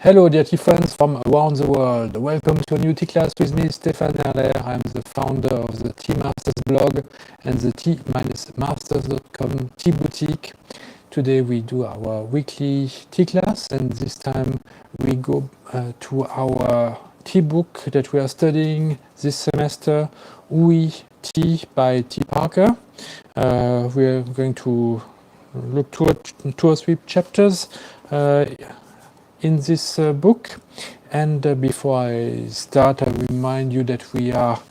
Hello dear tea friends from around the world. Welcome to a new tea class with me, Stéphane Herler. I'm the founder of the Tea Masters blog and the tea-masters.com tea boutique. Today we do our weekly tea class, and this time we go to our tea book that we are studying this semester, Oui Tea by Teaparker. We're going to look to two or three chapters in this book. And before I start, I remind you that we are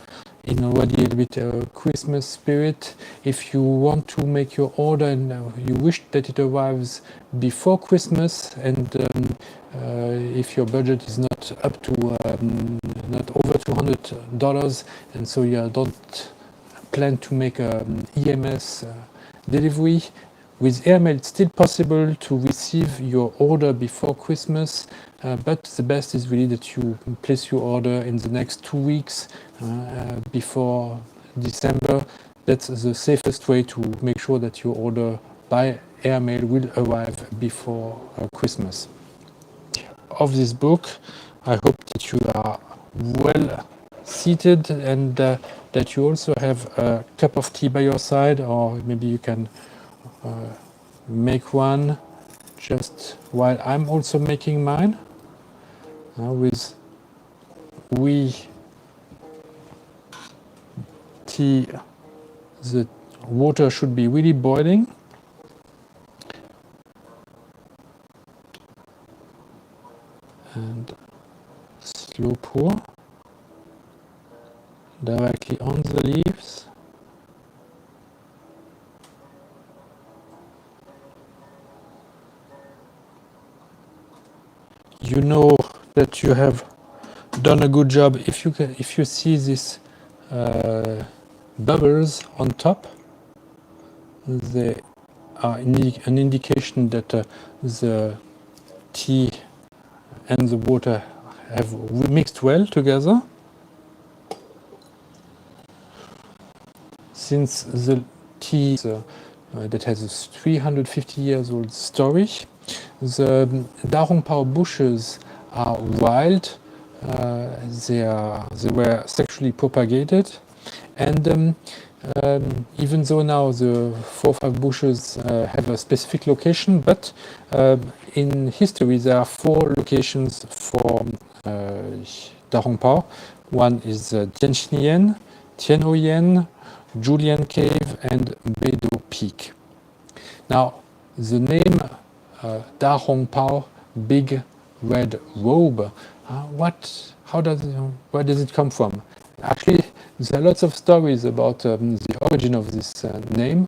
in already a little bit Christmas spirit. If you want to make your order and you wish that it arrives before Christmas, and if your budget is not up to not over $200, and so you don't plan to make an EMS delivery, with airmail it's still possible to receive your order before Christmas, but the best is really that you place your order in the next 2 weeks before December. That's the safest way to make sure that your order by airmail will arrive before Christmas. Of this book, I hope that you are well seated and that you also have a cup of tea by your side, or maybe you can make one just while I'm also making mine. With Oui tea, the water should be really boiling. And slow pour directly on the leaves. You know that you have done a good job if you see these bubbles on top. They are an indication that the tea and the water have mixed well together. Since the tea that has a 350 years old story, the Darongpao bushes are wild. They were sexually propagated, and even though now the 4 or 5 bushes have a specific location, but in history there are 4 locations for Darongpao. One is Tianxinyan, Tianoyen, Julian Cave, and Beidou Peak. Now, the name Darongpao, Big Red Robe, where does it come from? Actually, there are lots of stories about the origin of this name.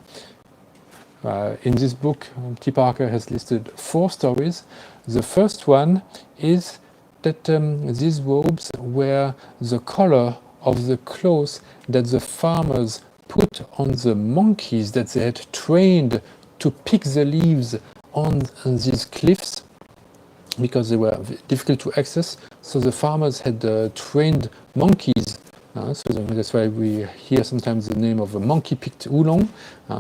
In this book, Teaparker has listed 4 stories. The first one is that these robes were the color of the clothes that the farmers put on the monkeys that they had trained to pick the leaves on these cliffs, because they were difficult to access. So the farmers had trained monkeys. So that's why we hear sometimes the name of a monkey-picked oolong.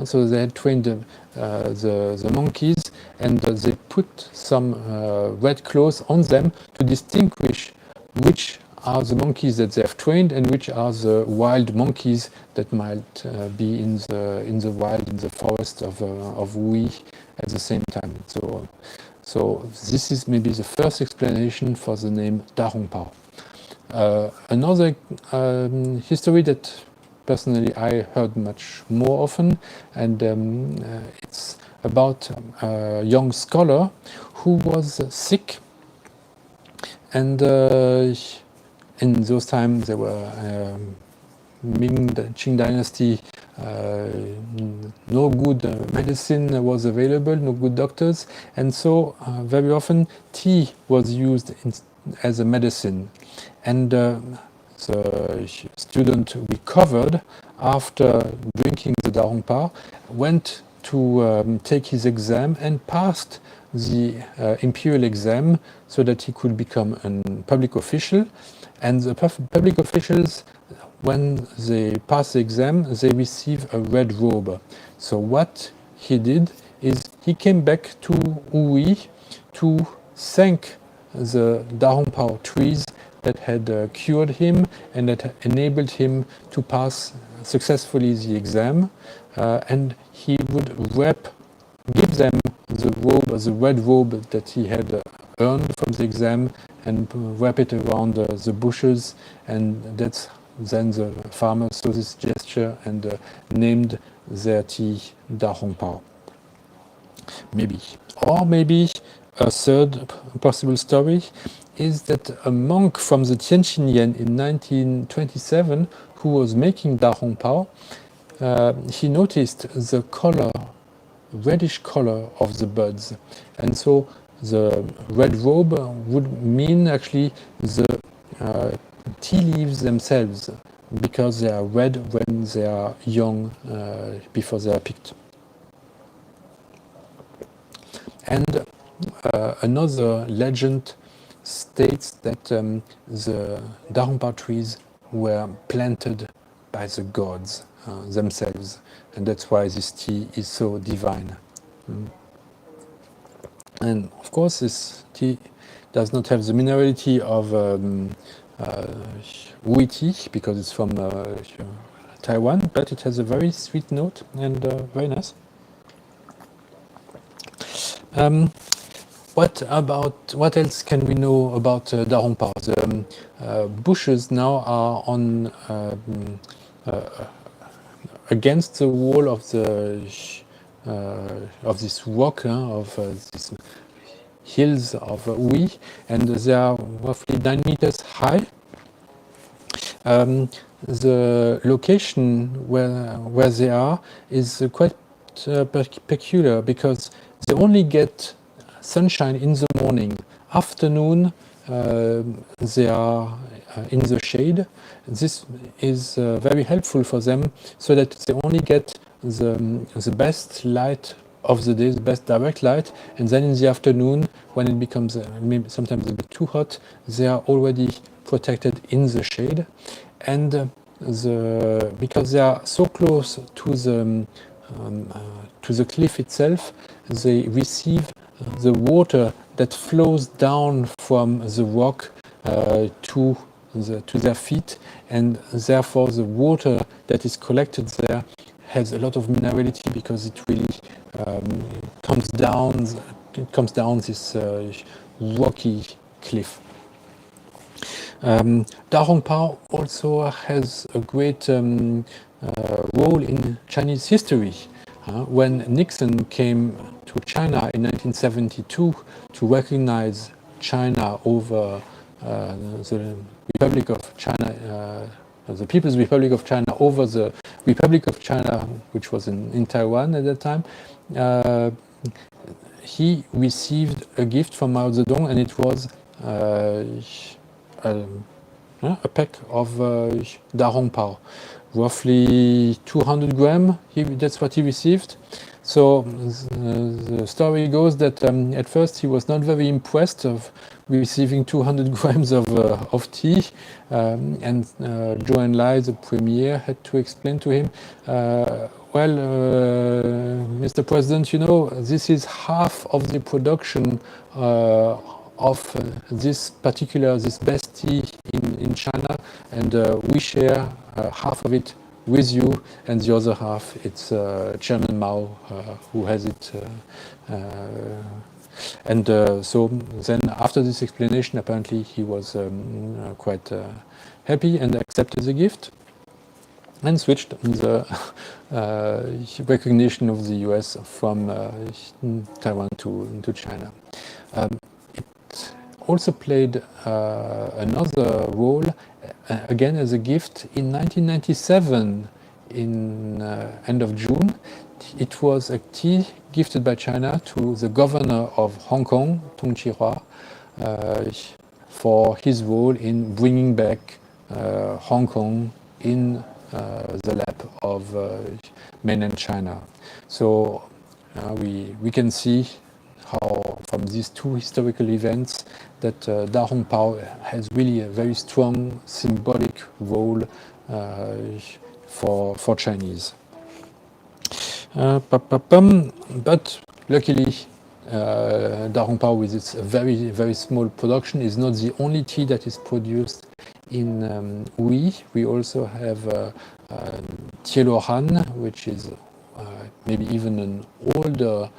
So they had trained the monkeys, and they put some red clothes on them to distinguish which are the monkeys that they have trained and which are the wild monkeys that might be in the wild, in the forest of Oui at the same time. So this is maybe the first explanation for the name Darongpao. Another history that personally I heard much more often, and it's about a young scholar who was sick, and in those times there were Ming Qing dynasty, no good medicine was available, no good doctors, and so very often tea was used as a medicine. And the student recovered after drinking the Darongpao, went to take his exam and passed the imperial exam so that he could become a public official. And the public officials, when they pass the exam, they receive a red robe. So what he did is he came back to Oui to thank the Darongpao trees that had cured him and that enabled him to pass successfully the exam. And he would give them the robe, the red robe that he had earned from the exam, and wrap it around the bushes, and that's then the farmers saw this gesture and named their tea Darongpao. Maybe. Or maybe a third possible story is that a monk from the Tianqinyan in 1927 who was making Darongpao, he noticed the color, reddish color of the buds, and so the red robe would mean actually the tea leaves themselves, because they are red when they are young, before they are picked. And another legend states that the Darongpao trees were planted by the gods themselves, and that's why this tea is so divine. And of course, this tea does not have the minerality of Wu tea, because it's from Taiwan, but it has a very sweet note and very nice. What else can we know about Darongpao? The bushes now are on against the wall of this rock, of these hills of Ui, and they are roughly 9 meters high. The location where they are is quite peculiar, because they only get sunshine in the morning. Afternoon, they are in the shade. This is very helpful for them, so that they only get the best light of the day, the best direct light, and then in the afternoon, when it becomes maybe sometimes a bit too hot, they are already protected in the shade. And because they are so close to the cliff itself, they receive the water that flows down from the rock to their feet, and therefore the water that is collected there has a lot of minerality, because it really comes down this rocky cliff. Darongpao also has a great role in Chinese history. When Nixon came to China in 1972 to recognize China over the Republic of China, the People's Republic of China over the Republic of China, which was in Taiwan at that time, he received a gift from Mao Zedong, and it was a pack of Darongpao, roughly 200 grams. That's what he received. So the story goes that at first he was not very impressed of receiving 200 grams of tea, and Zhou Enlai, the premier, had to explain to him, well, Mr. President, you know, this is half of the production of this best tea in China, and we share half of it with you, and the other half it's Chairman Mao who has it. So then after this explanation, apparently he was quite happy and accepted the gift, and switched the recognition of the US from Taiwan to China. It also played another role, again as a gift, in 1997, in end of June. It was a tea gifted by China to the governor of Hong Kong, Tung Chee-hwa, for his role in bringing back Hong Kong in the lap of mainland China. So we can see how from these two historical events that Darongpao has really a very strong symbolic role for Chinese. But luckily Darongpao, with its very, very small production, is not the only tea that is produced in Ui. We also have Tielohan, which is maybe even an older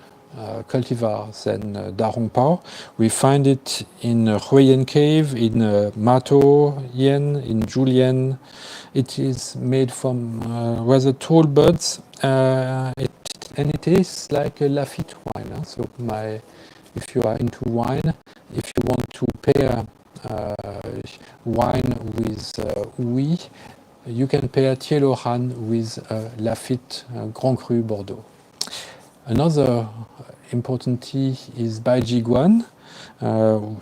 cultivar than Darongpao. We find it in Huayan Cave, in Mato Yen, in Julian. It is made from rather tall buds, and it tastes like a Lafite wine. So if you are into wine, if you want to pair wine with Ui, you can pair Tielohan with Lafite Grand Cru Bordeaux. Another important tea is Baijiguan.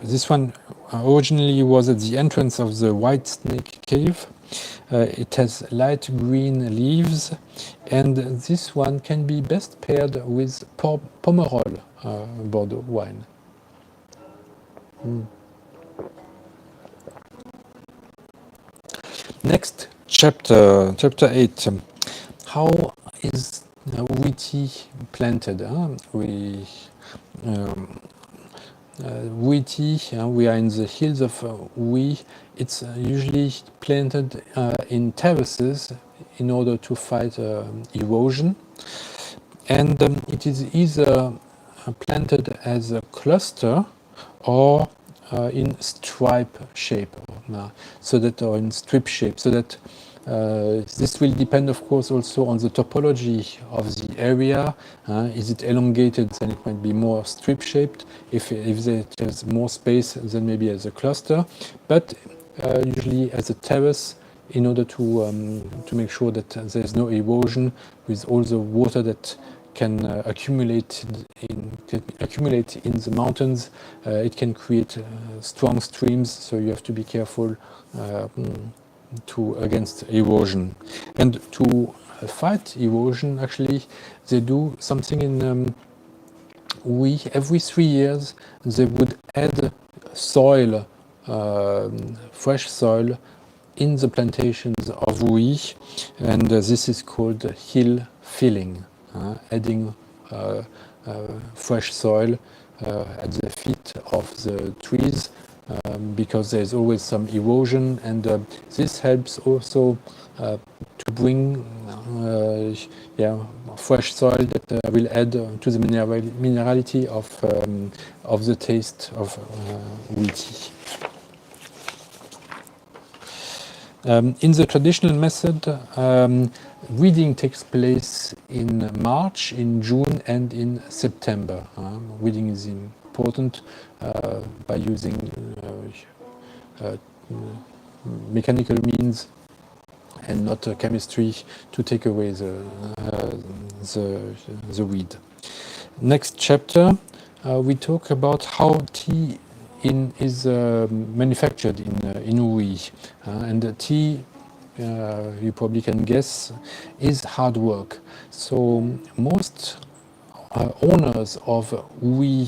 This one originally was at the entrance of the White Snake Cave. It has light green leaves, and this one can be best paired with Pomerol Bordeaux wine. Next, chapter 8. How is Ui tea planted? Ui tea, we are in the hills of Ui. It's usually planted in terraces in order to fight erosion. And it is either planted as a cluster or in stripe shape, or in strip shape, so that this will depend, of course, also on the topology of the area. Is it elongated, then it might be more strip-shaped. If there's more space, then maybe as a cluster. But usually as a terrace, in order to make sure that there's no erosion with all the water that can accumulate in the mountains. It can create strong streams, so you have to be careful against erosion. And to fight erosion, actually, they do something in every 3 years they would add soil, fresh soil, in the plantations of Ui, and this is called hill filling, adding fresh soil at the feet of the trees, because there's always some erosion, and this helps also to bring fresh soil that will add to the minerality of the taste of Ui tea. In the traditional method, weeding takes place in March, in June, and in September. Weeding is important by using mechanical means and not chemistry to take away the weed. Next chapter, we talk about how tea is manufactured in Ui, and tea, you probably can guess, is hard work. So most owners of Ui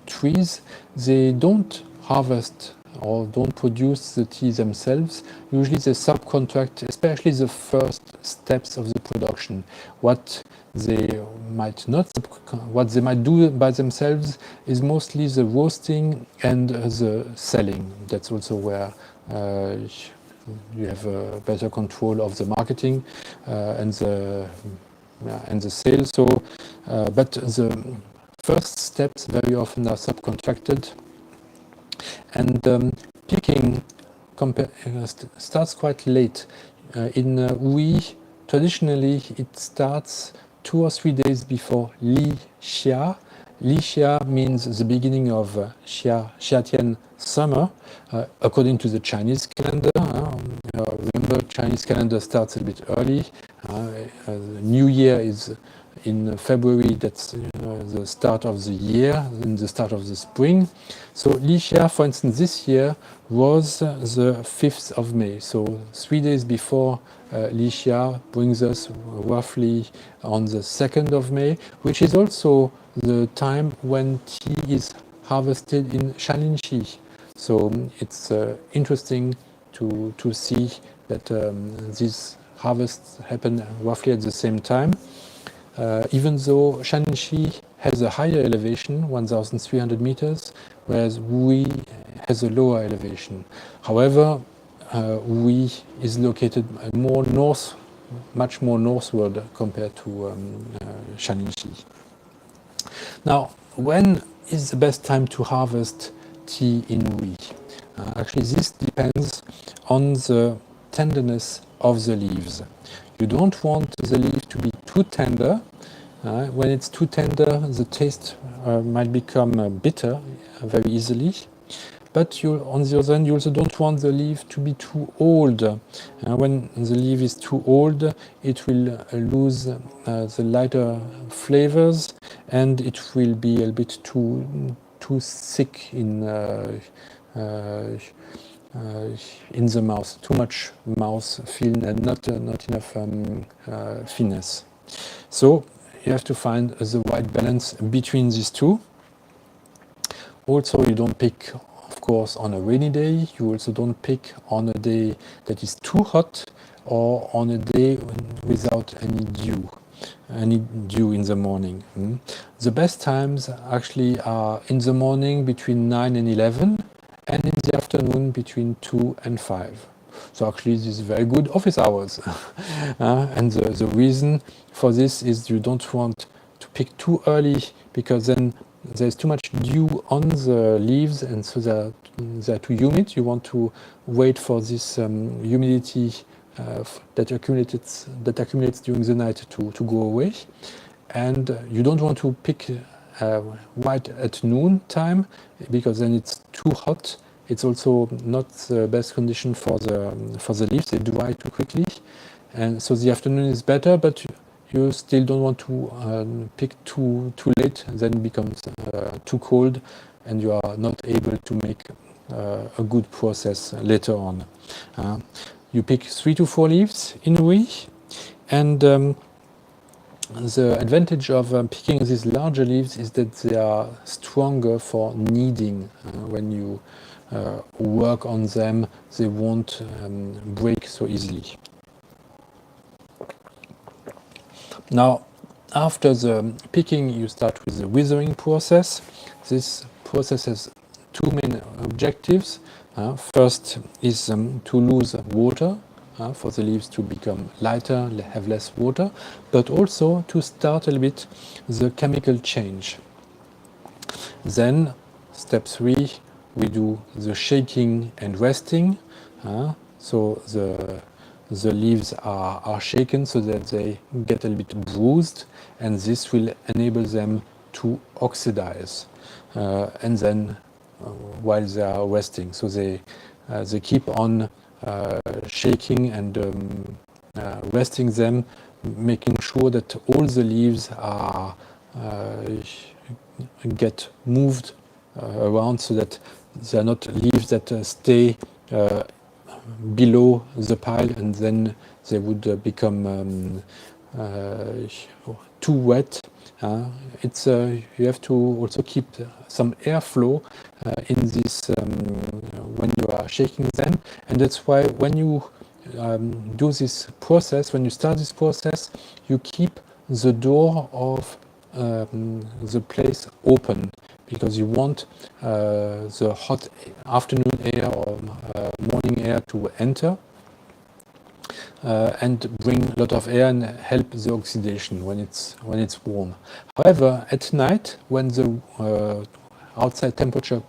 trees, they don't harvest or don't produce the tea themselves. Usually they subcontract, especially the first steps of the production. What they might do by themselves is mostly the roasting and the selling. That's also where you have a better control of the marketing and the sales. So, but the first steps very often are subcontracted, and picking starts quite late. In Ui, traditionally it starts 2 or 3 days before Li Xia. Li Xia means the beginning of Xiatian summer, according to the Chinese calendar. Remember, Chinese calendar starts a bit early. New Year is in February. That's the start of the year, and the start of the spring. So Li Xia, for instance, this year was the 5th of May. So 3 days before Li Xia brings us roughly on the 2nd of May, which is also the time when tea is harvested in Shalinxi. So it's interesting to see that these harvests happen roughly at the same time. Even though Shalinxi has a higher elevation, 1,300 meters, whereas Wu has a lower elevation. However, Wu is located more north, much more northward compared to Shaanxi. Now, when is the best time to harvest tea in Wu? Actually, this depends on the tenderness of the leaves. You don't want the leaf to be too tender. When it's too tender, the taste might become bitter very easily. But on the other hand, you also don't want the leaf to be too old. When the leaf is too old, it will lose the lighter flavors, and it will be a little bit too thick in the mouth, too much mouth feel and not enough finesse. So you have to find the right balance between these two. Also, you don't pick, of course, on a rainy day. You also don't pick on a day that is too hot or on a day without any dew in the morning. The best times actually are in the morning between 9 and 11 and in the afternoon between 2 and 5. So actually this is very good office hours. And the reason for this is you don't want to pick too early, because then there's too much dew on the leaves and so they're too humid. You want to wait for this humidity that accumulates during the night to go away. And you don't want to pick right at noon time, because then it's too hot. It's also not the best condition for the leaves. They dry too quickly, and so the afternoon is better. But you still don't want to pick too late. Then it becomes too cold, and you are not able to make a good process later on. You pick 3 to 4 leaves in a week, and the advantage of picking these larger leaves is that they are stronger for kneading. When you work on them, they won't break so easily. Now, after the picking, you start with the withering process. This process has 2 main objectives. First is to lose water, for the leaves to become lighter, have less water, but also to start a little bit the chemical change. Then, step 3, we do the shaking and resting. So the leaves are shaken so that they get a little bit bruised, and this will enable them to oxidize. And then while they are resting, so they keep on shaking and resting them, making sure that all the leaves are get moved around, so that they are not leaves that stay below the pile, and then they would become too wet. It's you have to also keep some airflow in this when you are shaking them, and that's why when you do this process, when you start this process, you keep the door of the place open, because you want the hot afternoon air or morning air to enter and bring a lot of air and help the oxidation when it's warm. However, at night, when the outside temperature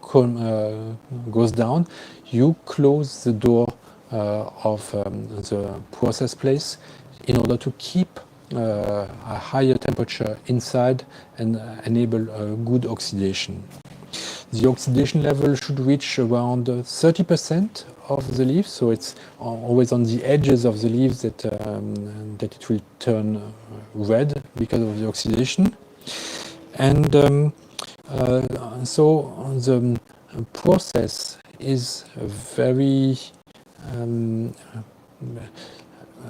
goes down, you close the door of the process place in order to keep a higher temperature inside and enable good oxidation. The oxidation level should reach around 30% of the leaves, so it's always on the edges of the leaves that it will turn red because of the oxidation. And so the process is very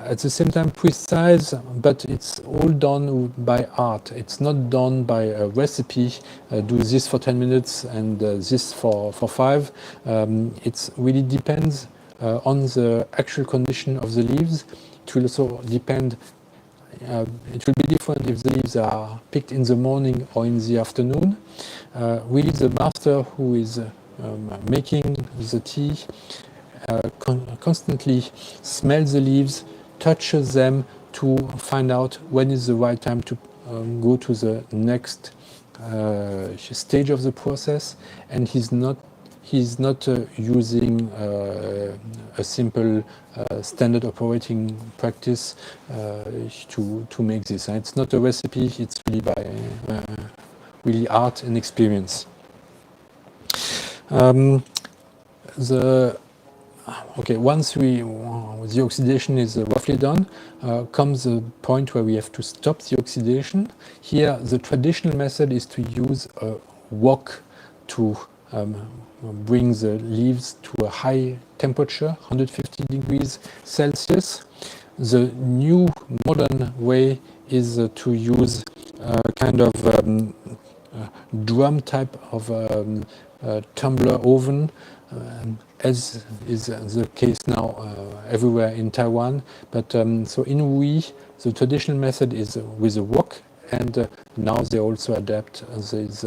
at the same time precise, but it's all done by art. It's not done by a recipe, do this for 10 minutes and this for 5. It really depends on the actual condition of the leaves. It will also depend it will be different if the leaves are picked in the morning or in the afternoon. Really, the master who is making the tea constantly smells the leaves, touches them to find out when is the right time to go to the next stage of the process, and he's not using a simple standard operating practice to make this. It's not a recipe, it's really by really art and experience. Once the oxidation is roughly done, comes a point where we have to stop the oxidation. Here, the traditional method is to use a wok to bring the leaves to a high temperature, 150 degrees Celsius. The new modern way is to use a kind of drum type of tumbler oven, as is the case now everywhere in Taiwan. But so in Wuyi, the traditional method is with a wok, and now they also adapt these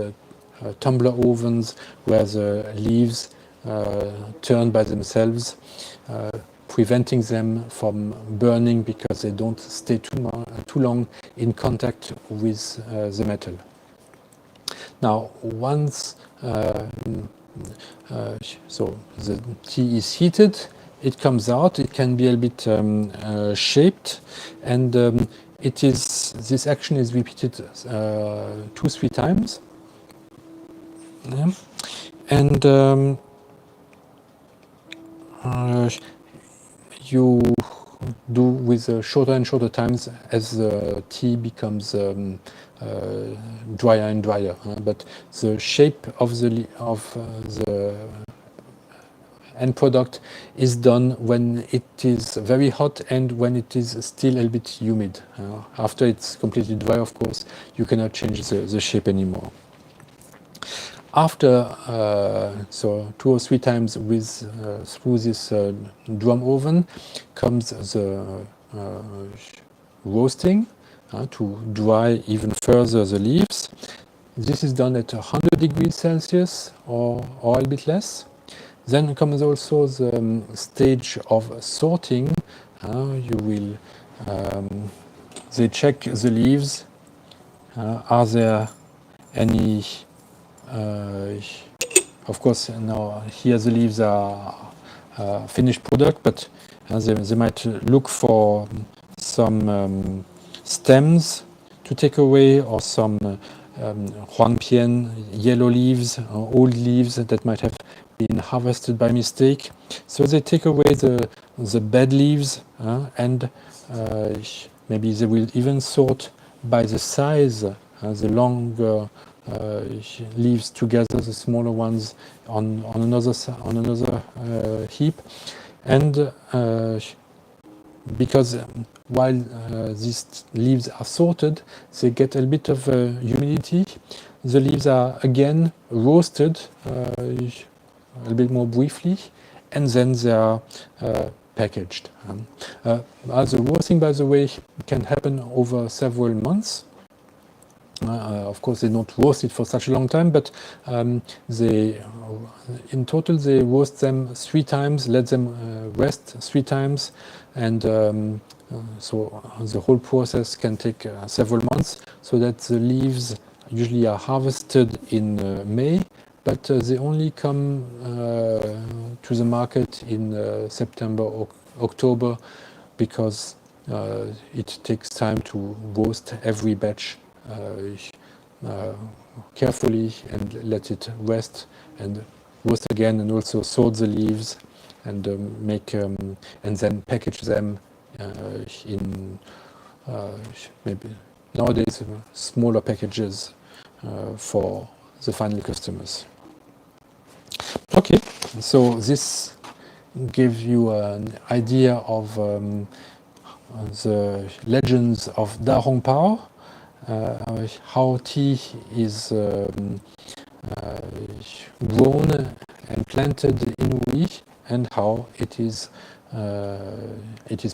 tumbler ovens where the leaves turn by themselves, preventing them from burning because they don't stay too long in contact with the metal. Now, once so the tea is heated, it comes out. It can be a bit shaped, and this action is repeated 2-3 times. Yeah. And you do with shorter and shorter times as the tea becomes drier and drier. But the shape of the end product is done when it is very hot and when it is still a bit humid. After it's completely dry, of course, you cannot change the shape anymore. After so 2 or 3 times through this drum oven comes the roasting to dry even further the leaves. This is done at 100 degrees Celsius or a bit less. Then comes also the stage of sorting. You will they check the leaves. Are there any of course, now here the leaves are finished product, but they might look for some stems to take away, or some huangpian, yellow leaves, old leaves that might have been harvested by mistake. So they take away the bad leaves, and maybe they will even sort by the size, the longer leaves together, the smaller ones on another heap, and because while these leaves are sorted, they get a bit of humidity. The leaves are again roasted a little bit more briefly, and then they are packaged. The roasting, by the way, can happen over several months. Of course, they don't roast it for such a long time, but in total they roast them 3 times, let them rest 3 times, and so the whole process can take several months, so that the leaves usually are harvested in May, but they only come to the market in September or October, because it takes time to roast every batch carefully and let it rest and roast again, and also sort the leaves and make and then package them in maybe nowadays smaller packages for the final customers. Okay, so this gives you an idea of the legends of Da Hong Pao. How tea is grown and planted in Wuyi, and how it is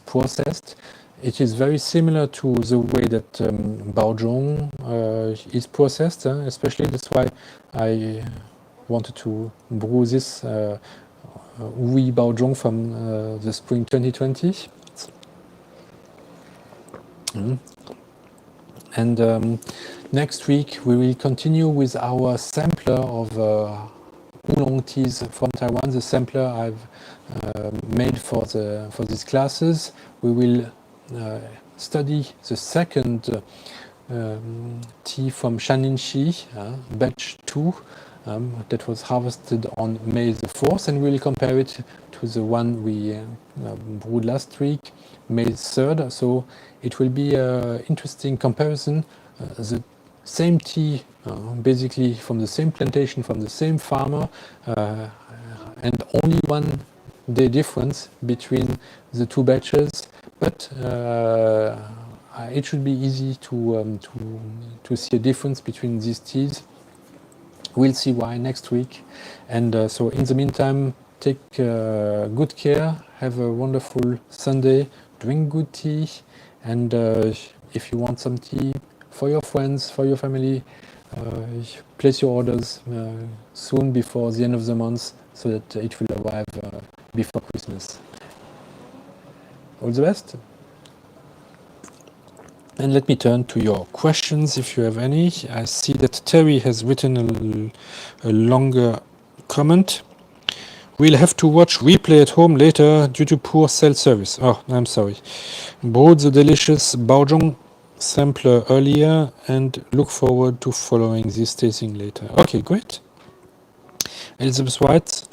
processed. it is very similar to the way that Baozhong is processed, especially that's why I wanted to brew this Oui Baozhong from the spring 2020. Mm. And next week we will continue with our sampler of oolong teas from Taiwan, the sampler I've made for these classes. We will study the second tea from Shaninshi, batch 2, that was harvested on May the 4th, and we'll compare it to the one we brewed last week, May 3rd. So it will be an interesting comparison. The same tea, basically from the same plantation, from the same farmer, and only 1 day difference between the 2 batches, but it should be easy to see a difference between these teas. We'll see why next week. And so in the meantime, take good care, have a wonderful Sunday, drink good tea, and if you want some tea for your friends, for your family, place your orders soon before the end of the month so that it will arrive before Christmas. All the best. And let me turn to your questions if you have any. I see that Terry has written a longer comment. We'll have to watch replay at home later due to poor cell service. Oh, I'm sorry. Brewed the delicious Baozhong sampler earlier and look forward to following this tasting later. Okay, great. Elizabeth White,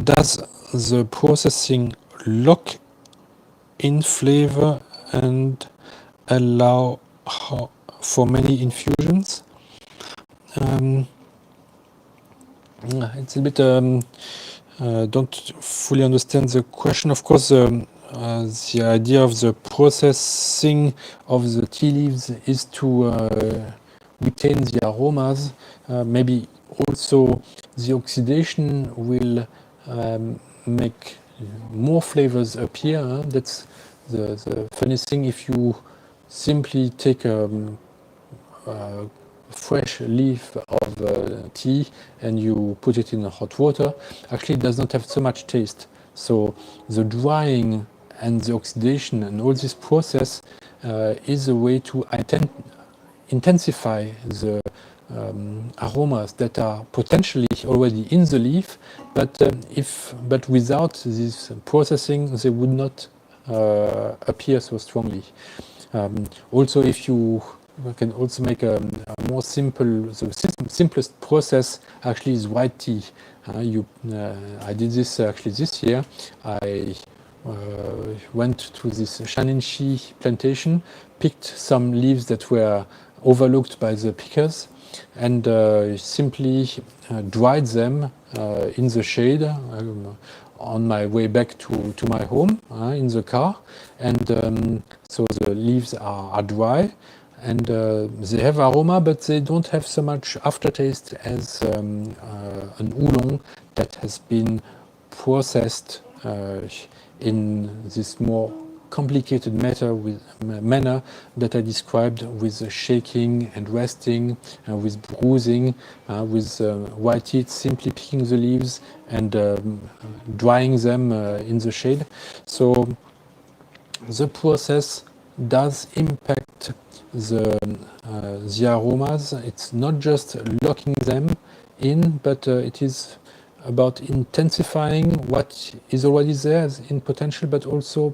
does the processing lock in flavor and allow for many infusions? It's a bit don't fully understand the question. Of course, the idea of the processing of the tea leaves is to retain the aromas. Maybe also the oxidation will make more flavors appear. That's the funny thing. If you simply take a fresh leaf of tea and you put it in hot water, actually it does not have so much taste. So the drying and the oxidation and all this process is a way to intensify the aromas that are potentially already in the leaf, but without this processing they would not appear so strongly. Also, if you can also make a more simple, the simplest process actually is white tea. I did this actually this year. I went to this Shaninshi plantation, picked some leaves that were overlooked by the pickers, and simply dried them in the shade on my way back to my home in the car. And so the leaves are dry, and they have aroma, but they don't have so much aftertaste as an oolong that has been processed in this more complicated manner that I described, with shaking and resting, with bruising, with white teeth, simply picking the leaves and drying them in the shade. So the process does impact the aromas. It's not just locking them in, but it is about intensifying what is already there in potential, but also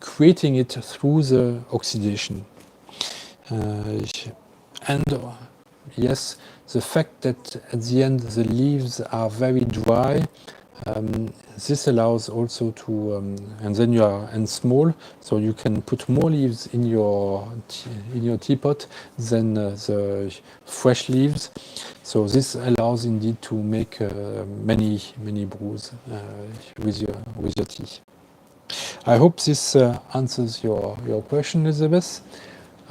creating it through the oxidation. And yes, the fact that at the end the leaves are very dry, this allows also to, and then you are small, so you can put more leaves in your teapot than the fresh leaves. So this allows indeed to make many brews with your tea. I hope this answers your question, Elizabeth.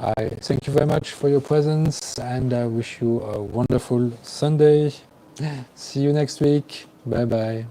I thank you very much for your presence, and I wish you a wonderful Sunday. See you next week. Bye bye.